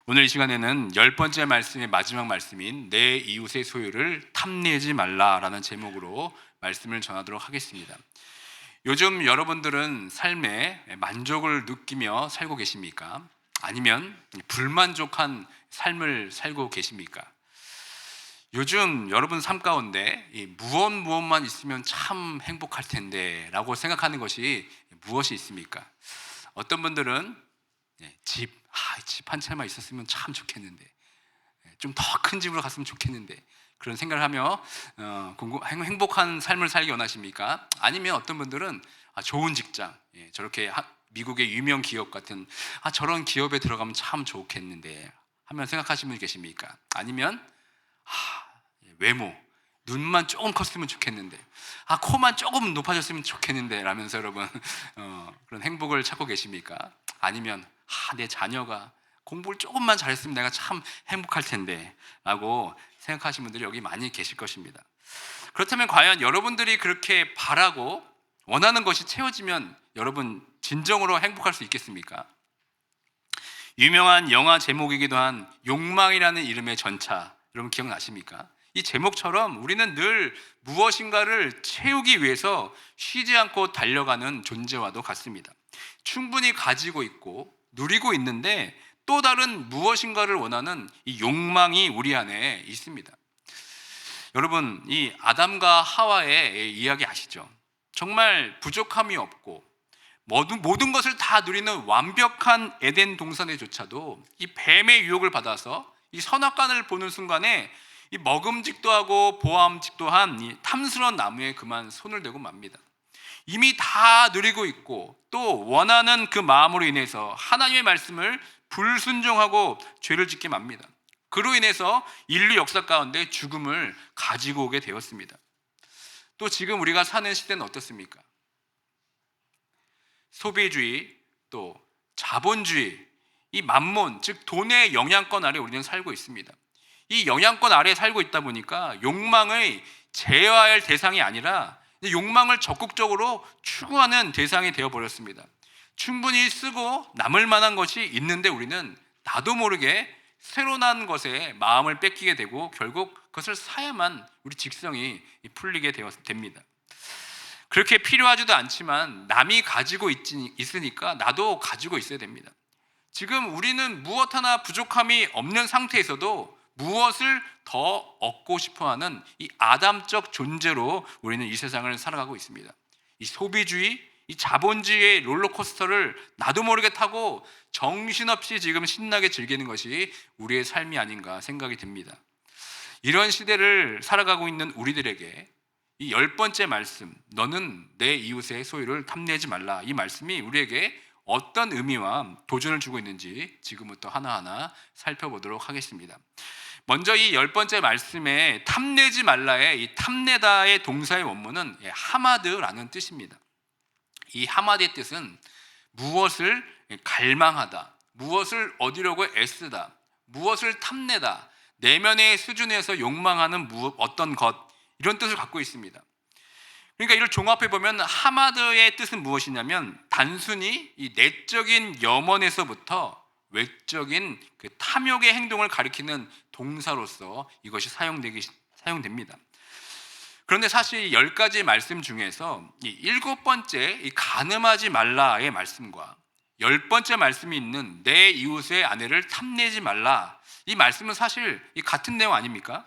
오늘 이 시간에는 10번째 말씀의 마지막 말씀인 내 이웃의 소유를 탐내지 말라라는 제목으로 말씀을 전하도록 하겠습니다. 요즘 여러분들은 삶에 만족을 느끼며 살고 계십니까? 아니면 불만족한 삶을 살고 계십니까? 요즘 여러분 삶 가운데 무엇만 있으면 참 행복할 텐데 라고 생각하는 것이 무엇이 있습니까? 어떤 분들은 집 한 채만 있었으면 참 좋겠는데, 좀 더 큰 집으로 갔으면 좋겠는데, 그런 생각을 하며 행복한 삶을 살기 원하십니까? 아니면 어떤 분들은 좋은 직장, 저렇게 미국의 유명 기업 같은 저런 기업에 들어가면 참 좋겠는데 하면 생각하시는 분이 계십니까? 아니면 외모, 눈만 조금 컸으면 좋겠는데, 코만 조금 높아졌으면 좋겠는데 라면서 여러분 그런 행복을 찾고 계십니까? 아니면 내 자녀가 공부를 조금만 잘했으면 내가 참 행복할 텐데 라고 생각하시는 분들이 여기 많이 계실 것입니다. 그렇다면 과연 여러분들이 그렇게 바라고 원하는 것이 채워지면 여러분 진정으로 행복할 수 있겠습니까? 유명한 영화 제목이기도 한 욕망이라는 이름의 전차, 여러분 기억나십니까? 이 제목처럼 우리는 늘 무엇인가를 채우기 위해서 쉬지 않고 달려가는 존재와도 같습니다. 충분히 가지고 있고 누리고 있는데 또 다른 무엇인가를 원하는 이 욕망이 우리 안에 있습니다. 여러분, 이 아담과 하와의 이야기 아시죠? 정말 부족함이 없고 모든 것을 다 누리는 완벽한 에덴 동산에조차도 이 뱀의 유혹을 받아서 이 선악과를 보는 순간에 이 먹음직도 하고 보암직도 한 이 탐스러운 나무에 그만 손을 대고 맙니다. 이미 다 누리고 있고 또 원하는 그 마음으로 인해서 하나님의 말씀을 불순종하고 죄를 짓게 맙니다. 그로 인해서 인류 역사 가운데 죽음을 가지고 오게 되었습니다. 또 지금 우리가 사는 시대는 어떻습니까? 소비주의, 또 자본주의, 이 만몬, 즉 돈의 영향권 아래 우리는 살고 있습니다. 이 영향권 아래 살고 있다 보니까 욕망의 제어할 대상이 아니라 욕망을 적극적으로 추구하는 대상이 되어버렸습니다. 충분히 쓰고 남을 만한 것이 있는데 우리는 나도 모르게 새로 난 것에 마음을 뺏기게 되고 결국 그것을 사야만 우리 직성이 풀리게 됩니다. 그렇게 필요하지도 않지만 남이 가지고 있으니까 나도 가지고 있어야 됩니다. 지금 우리는 무엇 하나 부족함이 없는 상태에서도 무엇을 더 얻고 싶어하는 이 아담적 존재로 우리는 이 세상을 살아가고 있습니다. 이 소비주의, 이 자본주의의 롤러코스터를 나도 모르게 타고 정신없이 지금 신나게 즐기는 것이 우리의 삶이 아닌가 생각이 듭니다. 이런 시대를 살아가고 있는 우리들에게 이 10번째 말씀, 너는 내 이웃의 소유를 탐내지 말라, 이 말씀이 우리에게 어떤 의미와 도전을 주고 있는지 지금부터 하나하나 살펴보도록 하겠습니다. 먼저 이 10번째 말씀에 탐내지 말라의 이 탐내다의 동사의 원문은 하마드라는 뜻입니다. 이 하마드의 뜻은 무엇을 갈망하다, 무엇을 얻으려고 애쓰다, 무엇을 탐내다, 내면의 수준에서 욕망하는 어떤 것, 이런 뜻을 갖고 있습니다. 그러니까 이를 종합해 보면 하마드의 뜻은 무엇이냐면 단순히 이 내적인 염원에서부터 외적인 그 탐욕의 행동을 가리키는 동사로서 이것이 사용됩니다. 그런데 사실 10가지의 말씀 중에서 이 7번째 이 간음하지 말라의 말씀과 10번째 말씀이 있는 내 이웃의 아내를 탐내지 말라, 이 말씀은 사실 같은 내용 아닙니까?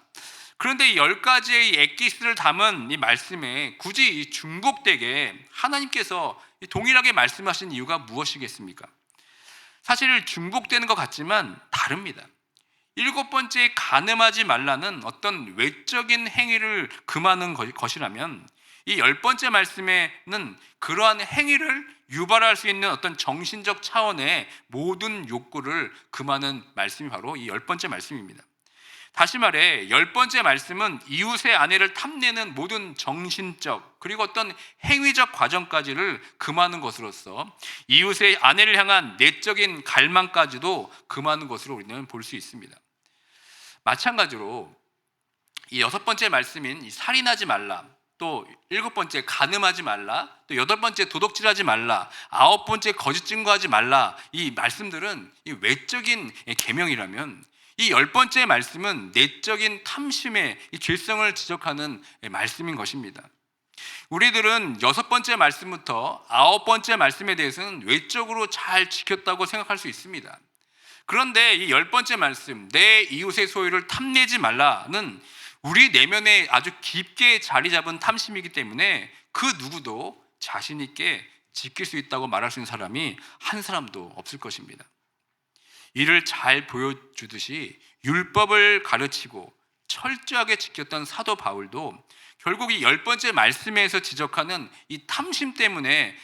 그런데 이 10가지의 엑기스를 담은 이 말씀에 굳이 이 중복되게 하나님께서 동일하게 말씀하신 이유가 무엇이겠습니까? 사실 중복되는 것 같지만 다릅니다. 7번째 간음하지 말라는 어떤 외적인 행위를 금하는 것이라면 이 10번째 말씀에는 그러한 행위를 유발할 수 있는 어떤 정신적 차원의 모든 욕구를 금하는 말씀이 바로 이 10번째 말씀입니다. 다시 말해 10번째 말씀은 이웃의 아내를 탐내는 모든 정신적 그리고 어떤 행위적 과정까지를 금하는 것으로서 이웃의 아내를 향한 내적인 갈망까지도 금하는 것으로 우리는 볼 수 있습니다. 마찬가지로 이 6번째 말씀인 이 살인하지 말라, 또 7번째 간음하지 말라, 또 8번째 도둑질하지 말라, 9번째 거짓 증거하지 말라, 이 말씀들은 이 외적인 계명이라면 이 10번째 말씀은 내적인 탐심의 이 죄성을 지적하는 말씀인 것입니다. 우리들은 6번째 말씀부터 9번째 말씀에 대해서는 외적으로 잘 지켰다고 생각할 수 있습니다. 그런데 이 10번째 말씀, 내 이웃의 소유를 탐내지 말라는 우리 내면에 아주 깊게 자리 잡은 탐심이기 때문에 그 누구도 자신 있게 지킬 수 있다고 말할 수 있는 사람이 한 사람도 없을 것입니다. 이를 잘 보여주듯이 율법을 가르치고 철저하게 지켰던 사도 바울도 결국 이 10번째 말씀에서 지적하는 이 탐심 때문에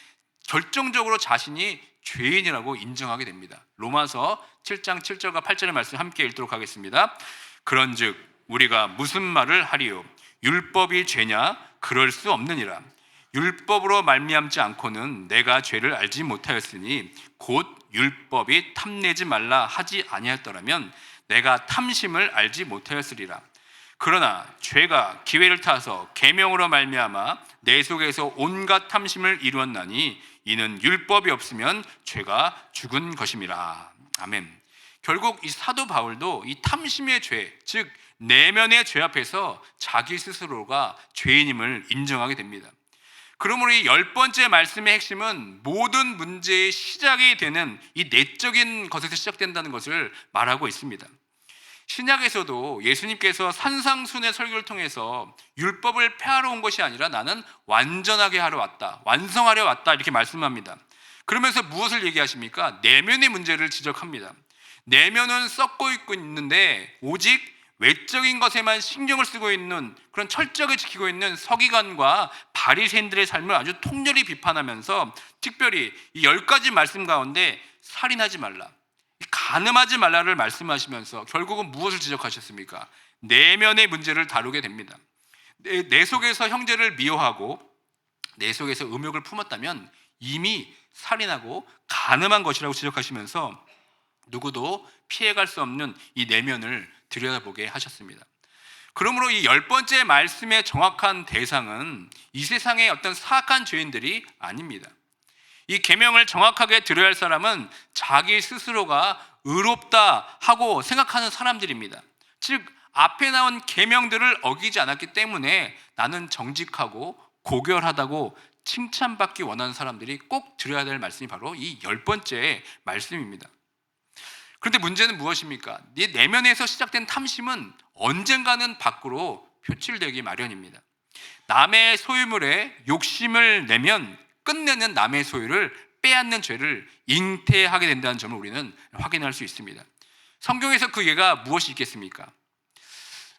결정적으로 자신이 죄인이라고 인정하게 됩니다. 로마서 7장 7절과 8절의 말씀 함께 읽도록 하겠습니다. 그런즉 우리가 무슨 말을 하리요? 율법이 죄냐? 그럴 수 없느니라. 율법으로 말미암지 않고는 내가 죄를 알지 못하였으니 곧 율법이 탐내지 말라 하지 아니하였더라면 내가 탐심을 알지 못하였으리라. 그러나 죄가 기회를 타서 계명으로 말미암아 내 속에서 온갖 탐심을 이루었나니 이는 율법이 없으면 죄가 죽은 것임이라. 아멘. 결국 이 사도 바울도 이 탐심의 죄, 즉 내면의 죄 앞에서 자기 스스로가 죄인임을 인정하게 됩니다. 그러므로 이 10번째 말씀의 핵심은 모든 문제의 시작이 되는 이 내적인 것에서 시작된다는 것을 말하고 있습니다. 신약에서도 예수님께서 산상순의 설교를 통해서 율법을 폐하러 온 것이 아니라 나는 완전하게 하러 왔다, 완성하려 왔다 이렇게 말씀합니다. 그러면서 무엇을 얘기하십니까? 내면의 문제를 지적합니다. 내면은 썩고 있고 있는데 오직 외적인 것에만 신경을 쓰고 있는, 그런 철저하게 지키고 있는 서기관과 바리새인들의 삶을 아주 통렬히 비판하면서 특별히 이 10가지 말씀 가운데 살인하지 말라, 간음하지 말라를 말씀하시면서 결국은 무엇을 지적하셨습니까? 내면의 문제를 다루게 됩니다. 내 속에서 형제를 미워하고 내 속에서 음욕을 품었다면 이미 살인하고 간음한 것이라고 지적하시면서 누구도 피해갈 수 없는 이 내면을 들여다보게 하셨습니다. 그러므로 이 10번째 말씀의 정확한 대상은 이 세상의 어떤 사악한 죄인들이 아닙니다. 이 계명을 정확하게 들어야 할 사람은 자기 스스로가 의롭다 하고 생각하는 사람들입니다. 즉 앞에 나온 계명들을 어기지 않았기 때문에 나는 정직하고 고결하다고 칭찬받기 원하는 사람들이 꼭 들어야 될 말씀이 바로 이 10번째 말씀입니다. 그런데 문제는 무엇입니까? 네 내면에서 시작된 탐심은 언젠가는 밖으로 표출되기 마련입니다. 남의 소유물에 욕심을 내면 끝내는 남의 소유를 빼앗는 죄를 잉태하게 된다는 점을 우리는 확인할 수 있습니다. 성경에서 그 예가 무엇이 있겠습니까?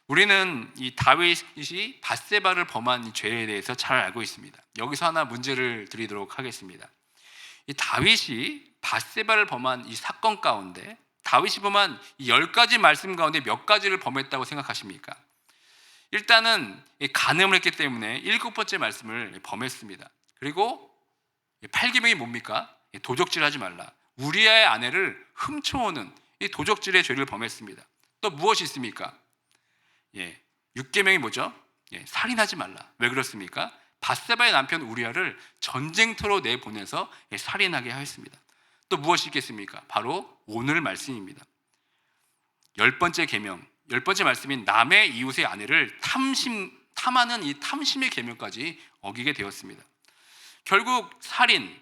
우리는 이 다윗이 밧세바를 범한 이 죄에 대해서 잘 알고 있습니다. 여기서 하나 문제를 드리도록 하겠습니다. 이 다윗이 밧세바를 범한 이 사건 가운데 다윗이 범한 이 10가지 말씀 가운데 몇 가지를 범했다고 생각하십니까? 일단은 간음을 했기 때문에 7번째 말씀을 범했습니다. 그리고 8계명이 뭡니까? 도적질하지 말라. 우리아의 아내를 훔쳐오는 이 도적질의 죄를 범했습니다. 또 무엇이 있습니까? 6계명이 뭐죠? 살인하지 말라. 왜 그렇습니까? 밧세바의 남편 우리아를 전쟁터로 내보내서 살인하게 하였습니다. 또 무엇이 있겠습니까? 바로 오늘 말씀입니다. 10번째 계명, 10번째 말씀인 남의 이웃의 아내를 탐하는 이 탐심의 계명까지 어기게 되었습니다. 결국 살인,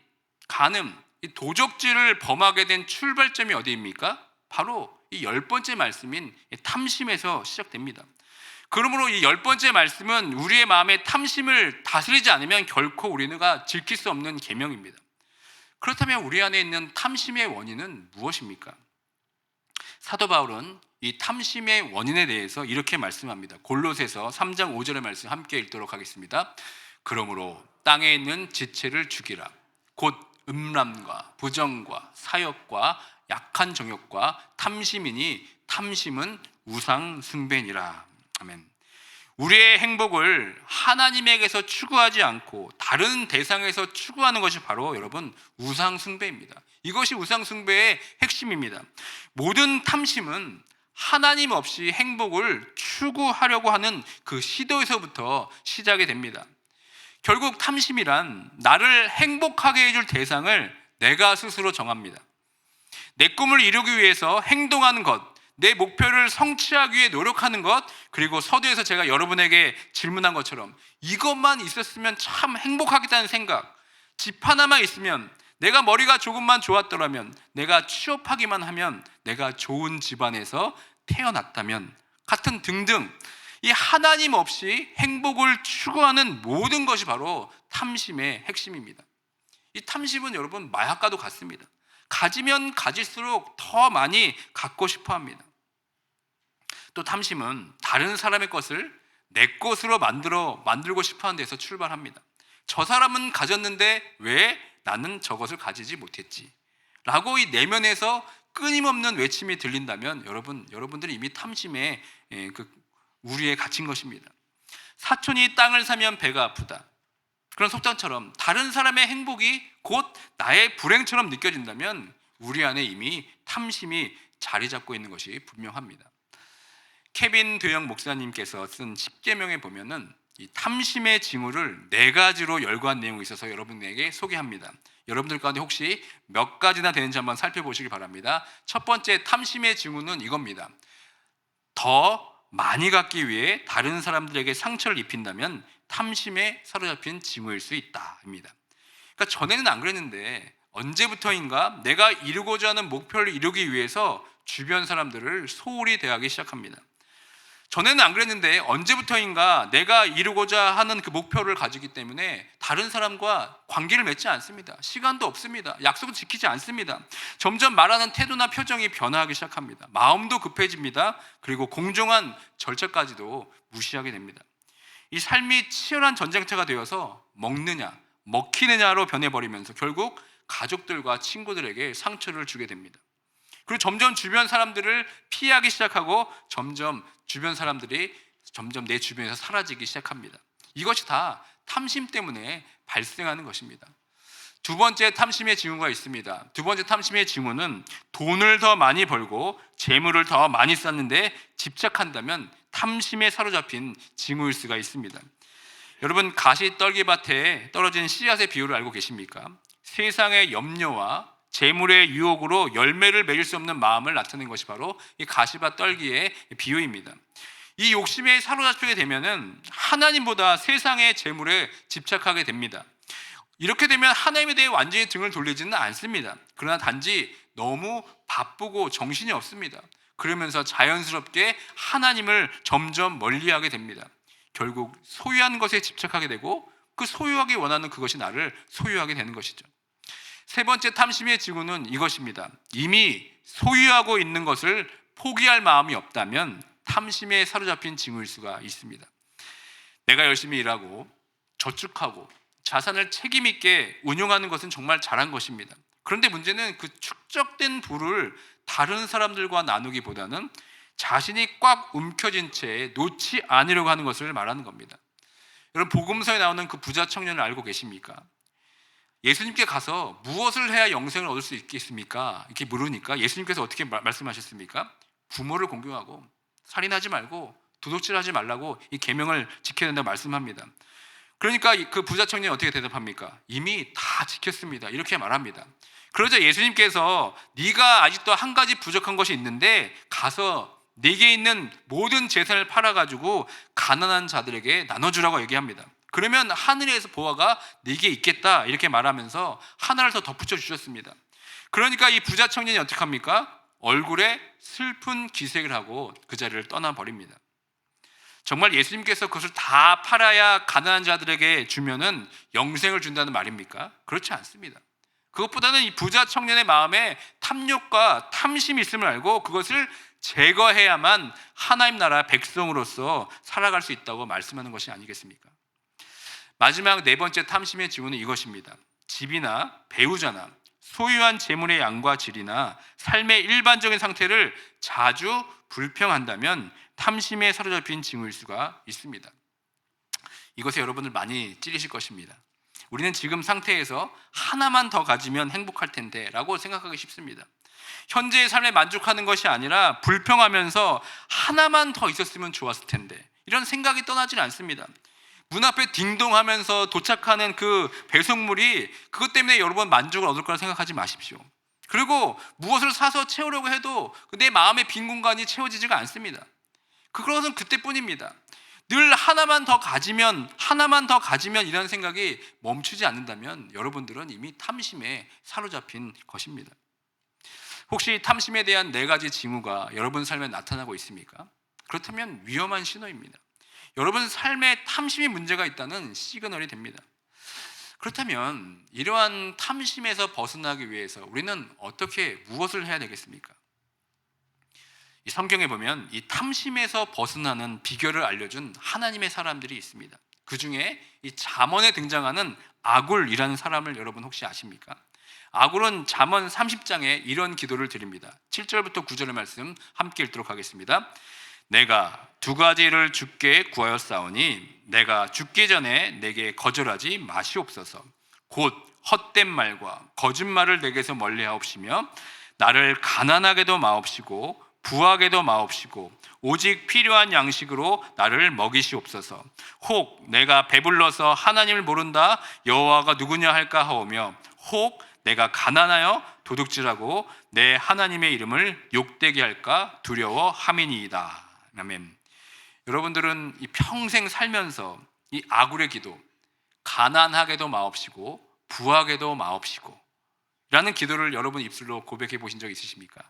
간음, 이 도적질을 범하게 된 출발점이 어디입니까? 바로 이 10번째 말씀인 탐심에서 시작됩니다. 그러므로 이 10번째 말씀은 우리의 마음의 탐심을 다스리지 않으면 결코 우리가 지킬 수 없는 계명입니다. 그렇다면 우리 안에 있는 탐심의 원인은 무엇입니까? 사도 바울은 이 탐심의 원인에 대해서 이렇게 말씀합니다. 골로새서 3장 5절의 말씀 함께 읽도록 하겠습니다. 그러므로 땅에 있는 지체를 죽이라. 곧 음란과 부정과 사욕과 약한 정욕과 탐심이니 탐심은 우상 숭배니라. 아멘. 우리의 행복을 하나님에게서 추구하지 않고 다른 대상에서 추구하는 것이 바로 여러분 우상 숭배입니다. 이것이 우상 숭배의 핵심입니다. 모든 탐심은 하나님 없이 행복을 추구하려고 하는 그 시도에서부터 시작이 됩니다. 결국 탐심이란 나를 행복하게 해줄 대상을 내가 스스로 정합니다. 내 꿈을 이루기 위해서 행동하는 것, 내 목표를 성취하기 위해 노력하는 것, 그리고 서두에서 제가 여러분에게 질문한 것처럼 이것만 있었으면 참 행복하겠다는 생각, 집 하나만 있으면, 내가 머리가 조금만 좋았더라면, 내가 취업하기만 하면, 내가 좋은 집안에서 태어났다면 같은 등등, 이 하나님 없이 행복을 추구하는 모든 것이 바로 탐심의 핵심입니다. 이 탐심은 여러분 마약과도 같습니다. 가지면 가질수록 더 많이 갖고 싶어 합니다. 또 탐심은 다른 사람의 것을 내 것으로 만들고 싶어 하는 데서 출발합니다. 저 사람은 가졌는데 왜 나는 저것을 가지지 못했지? 라고 이 내면에서 끊임없는 외침이 들린다면 여러분들이 이미 탐심의 그 우리에 갇힌 것입니다. 사촌이 땅을 사면 배가 아프다. 그런 속담처럼 다른 사람의 행복이 곧 나의 불행처럼 느껴진다면 우리 안에 이미 탐심이 자리 잡고 있는 것이 분명합니다. 케빈 드영 목사님께서 쓴 10계명에 보면은 이 탐심의 징후를 4가지로 열거한 내용이 있어서 여러분에게 소개합니다. 여러분들 가운데 혹시 몇 가지나 되는지 한번 살펴보시기 바랍니다. 첫 번째 탐심의 징후는 이겁니다. 더 많이 갖기 위해 다른 사람들에게 상처를 입힌다면 탐심에 사로잡힌 징후일 수 있다입니다. 그러니까 전에는 안 그랬는데 언제부터인가 내가 이루고자 하는 목표를 이루기 위해서 주변 사람들을 소홀히 대하기 시작합니다. 전에는 안 그랬는데 언제부터인가 내가 이루고자 하는 그 목표를 가지기 때문에 다른 사람과 관계를 맺지 않습니다. 시간도 없습니다. 약속을 지키지 않습니다. 점점 말하는 태도나 표정이 변화하기 시작합니다. 마음도 급해집니다. 그리고 공정한 절차까지도 무시하게 됩니다. 이 삶이 치열한 전쟁터가 되어서 먹느냐 먹히느냐로 변해버리면서 결국 가족들과 친구들에게 상처를 주게 됩니다. 그리고 점점 주변 사람들을 피하기 시작하고 점점 주변 사람들이 점점 내 주변에서 사라지기 시작합니다. 이것이 다 탐심 때문에 발생하는 것입니다. 두 번째 탐심의 징후가 있습니다. 두 번째 탐심의 징후는 돈을 더 많이 벌고 재물을 더 많이 쌓는데 집착한다면 탐심에 사로잡힌 징후일 수가 있습니다. 여러분, 가시떨기밭에 떨어진 씨앗의 비유를 알고 계십니까? 세상의 염려와 재물의 유혹으로 열매를 맺을 수 없는 마음을 나타낸 것이 바로 이 가시밭 떨기의 비유입니다. 이 욕심에 사로잡히게 되면은 하나님보다 세상의 재물에 집착하게 됩니다. 이렇게 되면 하나님에 대해 완전히 등을 돌리지는 않습니다. 그러나 단지 너무 바쁘고 정신이 없습니다. 그러면서 자연스럽게 하나님을 점점 멀리하게 됩니다. 결국 소유한 것에 집착하게 되고 그 소유하기 원하는 그것이 나를 소유하게 되는 것이죠. 세 번째 탐심의 징후는 이것입니다. 이미 소유하고 있는 것을 포기할 마음이 없다면 탐심에 사로잡힌 징후일 수가 있습니다. 내가 열심히 일하고 저축하고 자산을 책임 있게 운용하는 것은 정말 잘한 것입니다. 그런데 문제는 그 축적된 부를 다른 사람들과 나누기보다는 자신이 꽉 움켜쥔 채 놓지 않으려고 하는 것을 말하는 겁니다. 여러분, 복음서에 나오는 그 부자 청년을 알고 계십니까? 예수님께 가서 무엇을 해야 영생을 얻을 수 있겠습니까? 이렇게 물으니까 예수님께서 어떻게 말씀하셨습니까? 부모를 공경하고 살인하지 말고 도둑질하지 말라고 이 계명을 지켜야 된다고 말씀합니다. 그러니까 그 부자 청년이 어떻게 대답합니까? 이미 다 지켰습니다. 이렇게 말합니다. 그러자 예수님께서 네가 아직도 한 가지 부족한 것이 있는데 가서 네게 있는 모든 재산을 팔아가지고 가난한 자들에게 나눠주라고 얘기합니다. 그러면 하늘에서 보화가 네게 있겠다 이렇게 말하면서 하나를 더 덧붙여 주셨습니다. 그러니까 이 부자 청년이 어떻게 합니까? 얼굴에 슬픈 기색을 하고 그 자리를 떠나버립니다. 정말 예수님께서 그것을 다 팔아야 가난한 자들에게 주면은 영생을 준다는 말입니까? 그렇지 않습니다. 그것보다는 이 부자 청년의 마음에 탐욕과 탐심이 있음을 알고 그것을 제거해야만 하나님 나라 백성으로서 살아갈 수 있다고 말씀하는 것이 아니겠습니까? 마지막 네 번째 탐심의 징후는 이것입니다. 집이나 배우자나 소유한 재물의 양과 질이나 삶의 일반적인 상태를 자주 불평한다면 탐심에 사로잡힌 징후일 수가 있습니다. 이것에 여러분들 많이 찔리실 것입니다. 우리는 지금 상태에서 하나만 더 가지면 행복할 텐데 라고 생각하기 쉽습니다. 현재의 삶에 만족하는 것이 아니라 불평하면서 하나만 더 있었으면 좋았을 텐데 이런 생각이 떠나질 않습니다. 문 앞에 딩동하면서 도착하는 그 배송물이 그것 때문에 여러분 만족을 얻을 거라 생각하지 마십시오. 그리고 무엇을 사서 채우려고 해도 내 마음의 빈 공간이 채워지지가 않습니다. 그것은 그때뿐입니다. 늘 하나만 더 가지면 이라는 생각이 멈추지 않는다면 여러분들은 이미 탐심에 사로잡힌 것입니다. 혹시 탐심에 대한 4가지 징후가 여러분 삶에 나타나고 있습니까? 그렇다면 위험한 신호입니다. 여러분 삶에 탐심이 문제가 있다는 시그널이 됩니다. 그렇다면 이러한 탐심에서 벗어나기 위해서 우리는 무엇을 해야 되겠습니까? 이 성경에 보면 이 탐심에서 벗어나는 비결을 알려준 하나님의 사람들이 있습니다. 그 중에 이 잠언에 등장하는 아굴이라는 사람을 여러분 혹시 아십니까? 아굴은 잠언 30장에 이런 기도를 드립니다. 7절부터 9절의 말씀 함께 읽도록 하겠습니다. 내가 2가지를 주께 구하였사오니 내가 죽기 전에 내게 거절하지 마시옵소서. 곧 헛된 말과 거짓말을 내게서 멀리하옵시며 나를 가난하게도 마옵시고 부하게도 마옵시고 오직 필요한 양식으로 나를 먹이시옵소서. 혹 내가 배불러서 하나님을 모른다 여호와가 누구냐 할까 하오며 혹 내가 가난하여 도둑질하고 내 하나님의 이름을 욕되게 할까 두려워함이니이다. 아멘. 여러분들은 이 평생 살면서 이 아굴의 기도, 가난하게도 마옵시고 부하게도 마옵시고 라는 기도를 여러분 입술로 고백해 보신 적 있으십니까?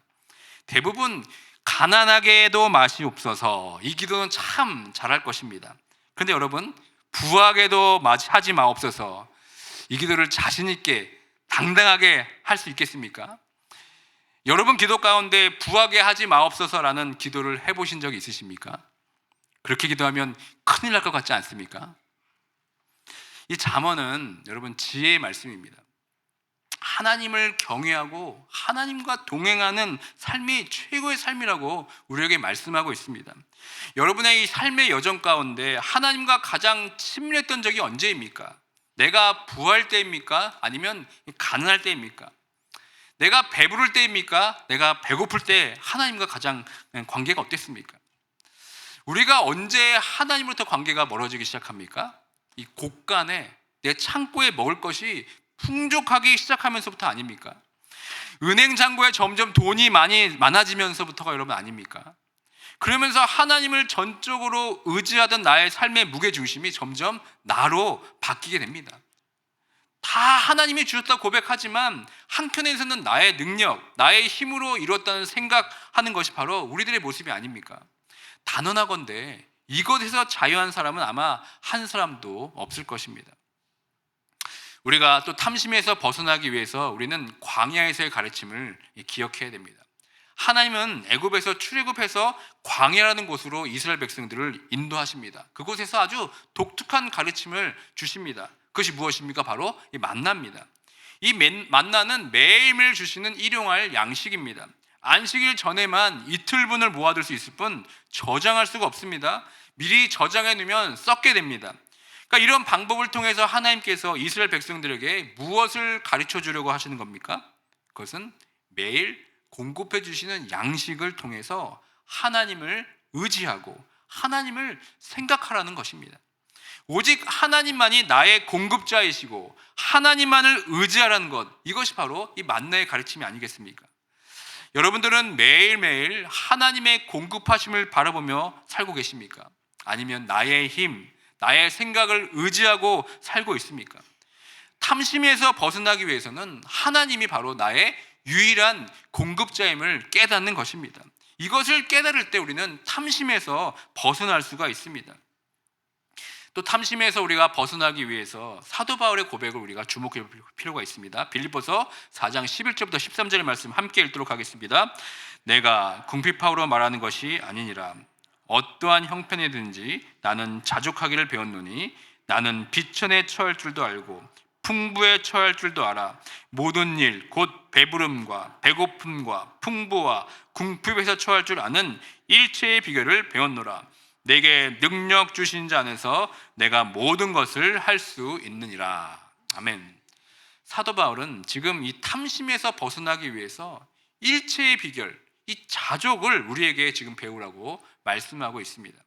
대부분 가난하게도 마시옵소서, 이 기도는 참 잘할 것입니다. 그런데 여러분, 부하게도 하지 마옵소서, 이 기도를 자신 있게 당당하게 할 수 있겠습니까? 여러분 기도 가운데 부하게 하지 마옵소서라는 기도를 해보신 적이 있으십니까? 그렇게 기도하면 큰일 날 것 같지 않습니까? 이 잠언은 여러분 지혜의 말씀입니다. 하나님을 경외하고 하나님과 동행하는 삶이 최고의 삶이라고 우리에게 말씀하고 있습니다. 여러분의 이 삶의 여정 가운데 하나님과 가장 친밀했던 적이 언제입니까? 내가 부할 때입니까? 아니면 가난할 때입니까? 내가 배부를 때입니까? 내가 배고플 때 하나님과 가장 관계가 어땠습니까? 우리가 언제 하나님으로부터 관계가 멀어지기 시작합니까? 이 곳간에 내 창고에 먹을 것이 풍족하기 시작하면서부터 아닙니까? 은행 잔고에 점점 돈이 많아지면서부터가 여러분 아닙니까? 그러면서 하나님을 전적으로 의지하던 나의 삶의 무게중심이 점점 나로 바뀌게 됩니다. 다 하나님이 주셨다고 고백하지만 한켠에서는 나의 능력, 나의 힘으로 이뤘다는 생각하는 것이 바로 우리들의 모습이 아닙니까? 단언하건대 이것에서 자유한 사람은 아마 한 사람도 없을 것입니다. 우리가 또 탐심에서 벗어나기 위해서 우리는 광야에서의 가르침을 기억해야 됩니다. 하나님은 애굽에서 출애굽해서 광야라는 곳으로 이스라엘 백성들을 인도하십니다. 그곳에서 아주 독특한 가르침을 주십니다. 그것이 무엇입니까? 바로 이 만나입니다. 이 만나는 매일매일 주시는 일용할 양식입니다. 안식일 전에만 이틀분을 모아둘 수 있을 뿐 저장할 수가 없습니다. 미리 저장해 놓으면 썩게 됩니다. 그러니까 이런 방법을 통해서 하나님께서 이스라엘 백성들에게 무엇을 가르쳐 주려고 하시는 겁니까? 그것은 매일 공급해 주시는 양식을 통해서 하나님을 의지하고 하나님을 생각하라는 것입니다. 오직 하나님만이 나의 공급자이시고 하나님만을 의지하라는 것, 이것이 바로 이 만나의 가르침이 아니겠습니까? 여러분들은 매일매일 하나님의 공급하심을 바라보며 살고 계십니까? 아니면 나의 힘, 나의 생각을 의지하고 살고 있습니까? 탐심에서 벗어나기 위해서는 하나님이 바로 나의 유일한 공급자임을 깨닫는 것입니다. 이것을 깨달을 때 우리는 탐심에서 벗어날 수가 있습니다. 또 탐심에서 우리가 벗어나기 위해서 사도 바울의 고백을 우리가 주목해 볼 필요가 있습니다. 빌립보서 4장 11절부터 13절의 말씀 함께 읽도록 하겠습니다. 내가 궁핍함으로 말하는 것이 아니니라. 어떠한 형편이든지 나는 자족하기를 배웠노니 나는 비천에 처할 줄도 알고 풍부에 처할 줄도 알아. 모든 일 곧 배부름과 배고픔과 풍부와 궁핍에서 처할 줄 아는 일체의 비결을 배웠노라. 내게 능력 주신 자 안에서 내가 모든 것을 할 수 있느니라. 아멘. 사도 바울은 지금 이 탐심에서 벗어나기 위해서 일체의 비결, 이 자족을 우리에게 지금 배우라고 말씀하고 있습니다.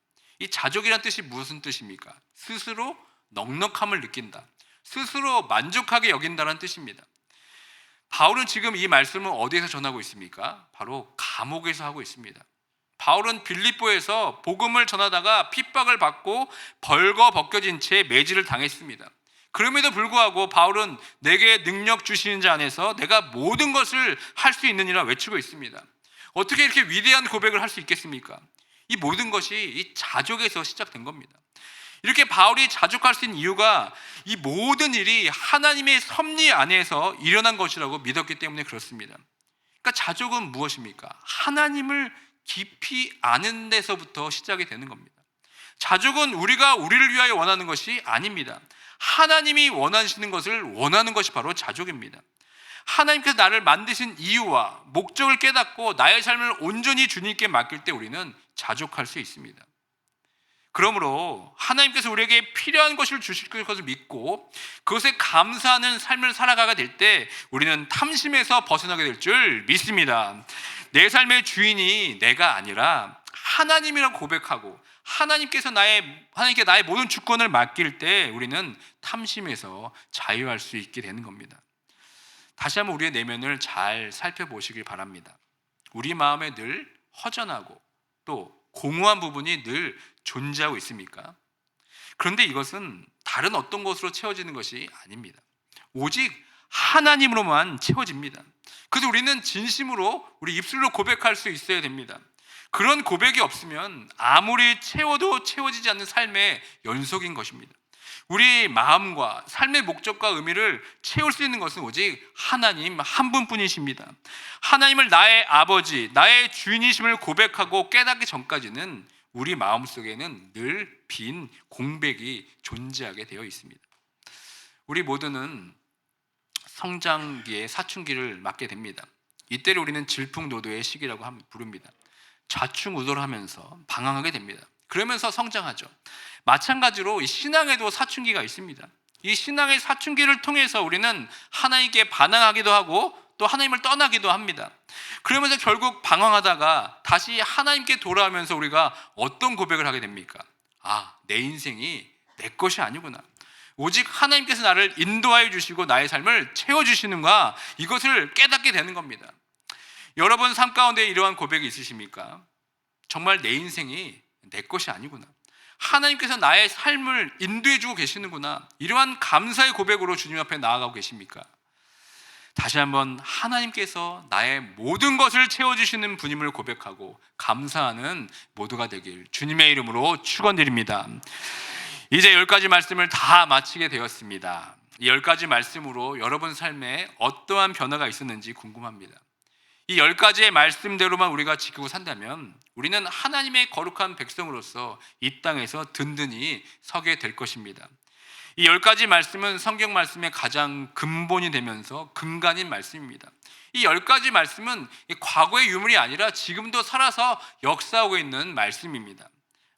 이 자족이란 뜻이 무슨 뜻입니까? 스스로 넉넉함을 느낀다. 스스로 만족하게 여긴다는 뜻입니다. 바울은 지금 이 말씀을 어디에서 전하고 있습니까? 바로 감옥에서 하고 있습니다. 바울은 빌립보에서 복음을 전하다가 핍박을 받고 벌거벗겨진 채 매질을 당했습니다. 그럼에도 불구하고 바울은 내게 능력 주시는 자 안에서 내가 모든 것을 할 수 있느니라 외치고 있습니다. 어떻게 이렇게 위대한 고백을 할 수 있겠습니까? 이 모든 것이 이 자족에서 시작된 겁니다. 이렇게 바울이 자족할 수 있는 이유가 이 모든 일이 하나님의 섭리 안에서 일어난 것이라고 믿었기 때문에 그렇습니다. 그러니까 자족은 무엇입니까? 하나님을 깊이 아는 데서부터 시작이 되는 겁니다. 자족은 우리가 우리를 위하여 원하는 것이 아닙니다. 하나님이 원하시는 것을 원하는 것이 바로 자족입니다. 하나님께서 나를 만드신 이유와 목적을 깨닫고 나의 삶을 온전히 주님께 맡길 때 우리는 자족할 수 있습니다. 그러므로 하나님께서 우리에게 필요한 것을 주실 것을 믿고 그것에 감사하는 삶을 살아가게 될 때 우리는 탐심에서 벗어나게 될 줄 믿습니다. 내 삶의 주인이 내가 아니라 하나님이라고 고백하고 하나님께 나의 모든 주권을 맡길 때 우리는 탐심에서 자유할 수 있게 되는 겁니다. 다시 한번 우리의 내면을 잘 살펴보시길 바랍니다. 우리 마음에 늘 허전하고 또 공허한 부분이 늘 존재하고 있습니까? 그런데 이것은 다른 어떤 것으로 채워지는 것이 아닙니다. 오직 하나님으로만 채워집니다. 그래서 우리는 진심으로 우리 입술로 고백할 수 있어야 됩니다. 그런 고백이 없으면 아무리 채워도 채워지지 않는 삶의 연속인 것입니다. 우리 마음과 삶의 목적과 의미를 채울 수 있는 것은 오직 하나님 한 분뿐이십니다. 하나님을 나의 아버지, 나의 주인이심을 고백하고 깨닫기 전까지는 우리 마음속에는 늘 빈 공백이 존재하게 되어 있습니다. 우리 모두는 성장기의 사춘기를 맞게 됩니다. 이때를 우리는 질풍노도의 시기라고 부릅니다. 좌충우돌하면서 방황하게 됩니다. 그러면서 성장하죠. 마찬가지로 이 신앙에도 사춘기가 있습니다. 이 신앙의 사춘기를 통해서 우리는 하나님께 반항하기도 하고 또 하나님을 떠나기도 합니다. 그러면서 결국 방황하다가 다시 하나님께 돌아오면서 우리가 어떤 고백을 하게 됩니까? 내 인생이 내 것이 아니구나. 오직 하나님께서 나를 인도하여 주시고 나의 삶을 채워주시는가, 이것을 깨닫게 되는 겁니다. 여러분 삶 가운데 이러한 고백이 있으십니까? 정말 내 인생이 내 것이 아니구나. 하나님께서 나의 삶을 인도해 주고 계시는구나. 이러한 감사의 고백으로 주님 앞에 나아가고 계십니까? 다시 한번 하나님께서 나의 모든 것을 채워주시는 분임을 고백하고 감사하는 모두가 되길 주님의 이름으로 축원드립니다. 이제 10가지 말씀을 다 마치게 되었습니다. 이 10가지 말씀으로 여러분 삶에 어떠한 변화가 있었는지 궁금합니다. 이 10가지의 말씀대로만 우리가 지키고 산다면 우리는 하나님의 거룩한 백성으로서 이 땅에서 든든히 서게 될 것입니다. 이 10가지 말씀은 성경 말씀의 가장 근본이 되면서 근간인 말씀입니다. 이 10가지 말씀은 과거의 유물이 아니라 지금도 살아서 역사하고 있는 말씀입니다.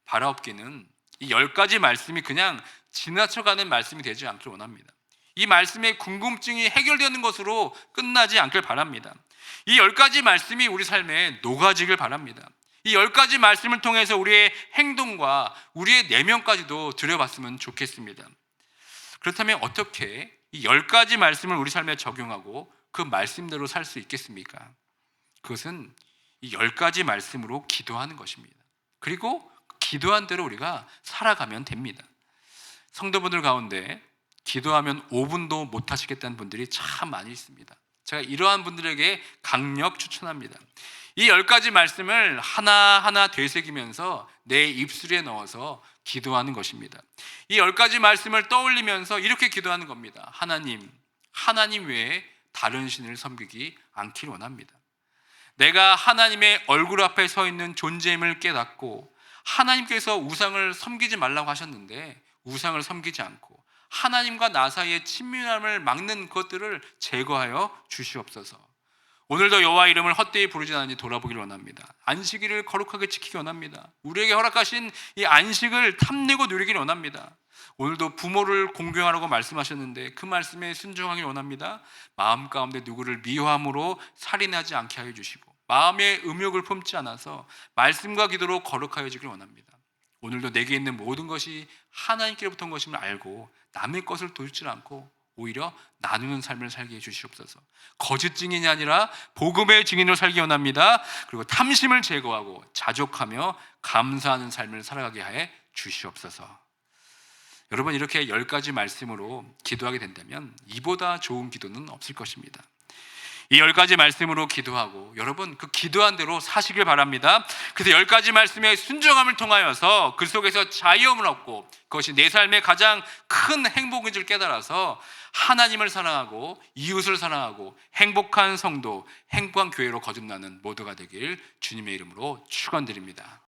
바라옵기는 이 10가지 말씀이 그냥 지나쳐가는 말씀이 되지 않길 원합니다. 이 말씀의 궁금증이 해결되는 것으로 끝나지 않길 바랍니다. 이 10가지 말씀이 우리 삶에 녹아지길 바랍니다. 이 10가지 말씀을 통해서 우리의 행동과 우리의 내면까지도 들여봤으면 좋겠습니다. 그렇다면 어떻게 이 10가지 말씀을 우리 삶에 적용하고 그 말씀대로 살 수 있겠습니까? 그것은 이 10가지 말씀으로 기도하는 것입니다. 그리고 기도한 대로 우리가 살아가면 됩니다. 성도분들 가운데 기도하면 5분도 못 하시겠다는 분들이 참 많이 있습니다. 제가 이러한 분들에게 강력 추천합니다. 이 10가지 말씀을 하나하나 되새기면서 내 입술에 넣어서 기도하는 것입니다. 이 10가지 말씀을 떠올리면서 이렇게 기도하는 겁니다. 하나님 외에 다른 신을 섬기기 않기를 원합니다. 내가 하나님의 얼굴 앞에 서 있는 존재임을 깨닫고 하나님께서 우상을 섬기지 말라고 하셨는데 우상을 섬기지 않고 하나님과 나 사이의 친밀함을 막는 것들을 제거하여 주시옵소서. 오늘도 여호와 이름을 헛되이 부르지 않으니 돌아보기를 원합니다. 안식일을 거룩하게 지키기 원합니다. 우리에게 허락하신 이 안식을 탐내고 누리기를 원합니다. 오늘도 부모를 공경하라고 말씀하셨는데 그 말씀에 순종하기를 원합니다. 마음 가운데 누구를 미워함으로 살인하지 않게 하여 주시고 마음의 음욕을 품지 않아서 말씀과 기도로 거룩하여지기를 원합니다. 오늘도 내게 있는 모든 것이 하나님께로부터 온 것임을 알고 남의 것을 돌지 않고 오히려 나누는 삶을 살게 해주시옵소서. 거짓 증인이 아니라 복음의 증인으로 살기 원합니다. 그리고 탐심을 제거하고 자족하며 감사하는 삶을 살아가게 해 주시옵소서. 여러분, 이렇게 10가지 말씀으로 기도하게 된다면 이보다 좋은 기도는 없을 것입니다. 이 10가지 말씀으로 기도하고 여러분 그 기도한 대로 사시길 바랍니다. 그래서 10가지 말씀의 순종함을 통하여서 그 속에서 자유함을 얻고 그것이 내 삶의 가장 큰 행복인 줄 깨달아서 하나님을 사랑하고 이웃을 사랑하고 행복한 성도, 행복한 교회로 거듭나는 모두가 되길 주님의 이름으로 축원드립니다.